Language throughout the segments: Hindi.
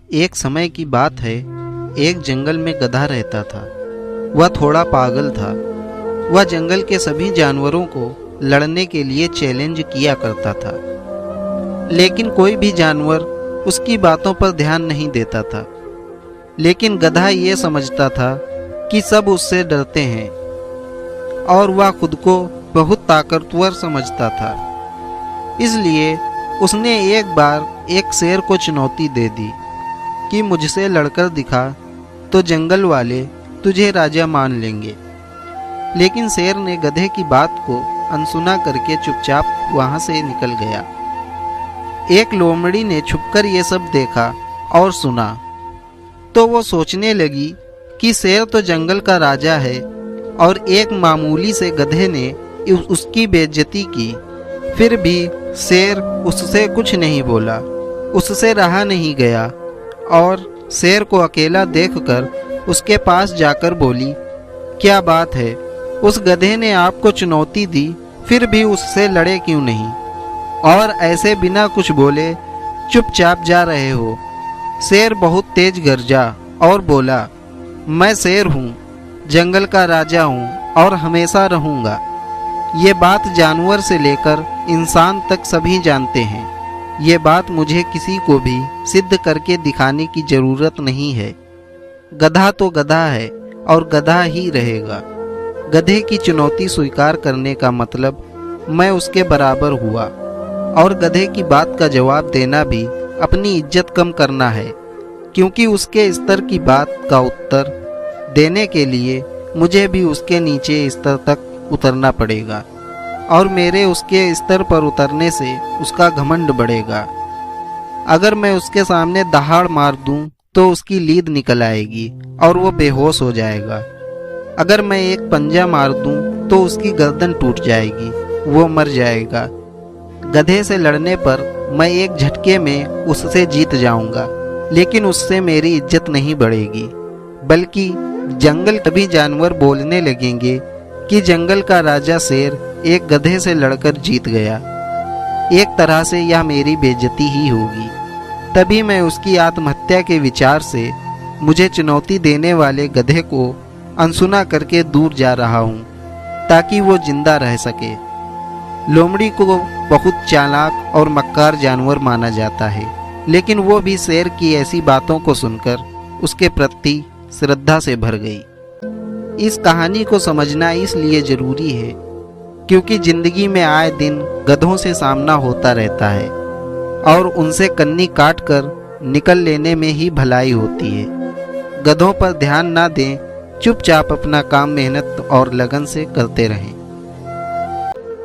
एक समय की बात है, एक जंगल में गधा रहता था। वह थोड़ा पागल था। वह जंगल के सभी जानवरों को लड़ने के लिए चैलेंज किया करता था, लेकिन कोई भी जानवर उसकी बातों पर ध्यान नहीं देता था। लेकिन गधा ये समझता था कि सब उससे डरते हैं और वह खुद को बहुत ताकतवर समझता था। इसलिए उसने एक बार एक शेर को चुनौती दे दी कि मुझसे लड़कर दिखा तो जंगल वाले तुझे राजा मान लेंगे। लेकिन शेर ने गधे की बात को अनसुना करके चुपचाप वहां से निकल गया। एक लोमड़ी ने छुपकर ये सब देखा और सुना, तो वो सोचने लगी कि शेर तो जंगल का राजा है और एक मामूली से गधे ने उसकी बेइज्जती की। फिर भी शेर उससे कुछ नहीं बोला, उससे रहा नहीं गया और शेर को अकेला देखकर उसके पास जाकर बोली, क्या बात है, उस गधे ने आपको चुनौती दी, फिर भी उससे लड़े क्यों नहीं और ऐसे बिना कुछ बोले चुपचाप जा रहे हो। शेर बहुत तेज गरजा और बोला, मैं शेर हूँ, जंगल का राजा हूँ और हमेशा रहूँगा। ये बात जानवर से लेकर इंसान तक सभी जानते हैं। ये बात मुझे किसी को भी सिद्ध करके दिखाने की जरूरत नहीं है। गधा तो गधा है और गधा ही रहेगा। गधे की चुनौती स्वीकार करने का मतलब मैं उसके बराबर हुआ और गधे की बात का जवाब देना भी अपनी इज्जत कम करना है, क्योंकि उसके स्तर की बात का उत्तर देने के लिए मुझे भी उसके नीचे स्तर तक उतरना पड़ेगा और मेरे उसके स्तर पर उतरने से उसका घमंड बढ़ेगा। अगर मैं उसके सामने दहाड़ मार दूं तो उसकी लीद निकल आएगी और वो बेहोश हो जाएगा। अगर मैं एक पंजा मार दूं तो उसकी गर्दन टूट जाएगी, वो मर जाएगा। गधे से लड़ने पर मैं एक झटके में उससे जीत जाऊंगा, लेकिन उससे मेरी इज्जत नहीं बढ़ेगी, बल्कि जंगल तभी जानवर बोलने लगेंगे कि जंगल का राजा शेर एक गधे से लड़कर जीत गया। एक तरह से यह मेरी बेइज्जती ही होगी। तभी मैं उसकी आत्महत्या के विचार से मुझे चुनौती देने वाले गधे को अनसुना करके दूर जा रहा हूँ, ताकि वो जिंदा रह सके। लोमड़ी को बहुत चालाक और मक्कार जानवर माना जाता है, लेकिन वो भी शेर की ऐसी बातों को सुनकर उसके प्रति श्रद्धा से भर गई। इस कहानी को समझना इसलिए जरूरी है क्योंकि जिंदगी में आए दिन गधों से सामना होता रहता है और उनसे कन्नी काट कर निकल लेने में ही भलाई होती है। गधों पर ध्यान ना दें, चुपचाप अपना काम मेहनत और लगन से करते रहें।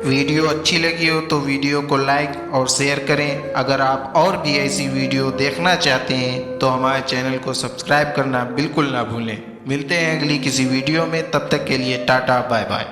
वीडियो अच्छी लगी हो तो वीडियो को लाइक और शेयर करें। अगर आप और भी ऐसी वीडियो देखना चाहते हैं तो हमारे चैनल को सब्सक्राइब करना बिल्कुल ना भूलें। मिलते हैं अगली किसी वीडियो में, तब तक के लिए टाटा बाय बाय।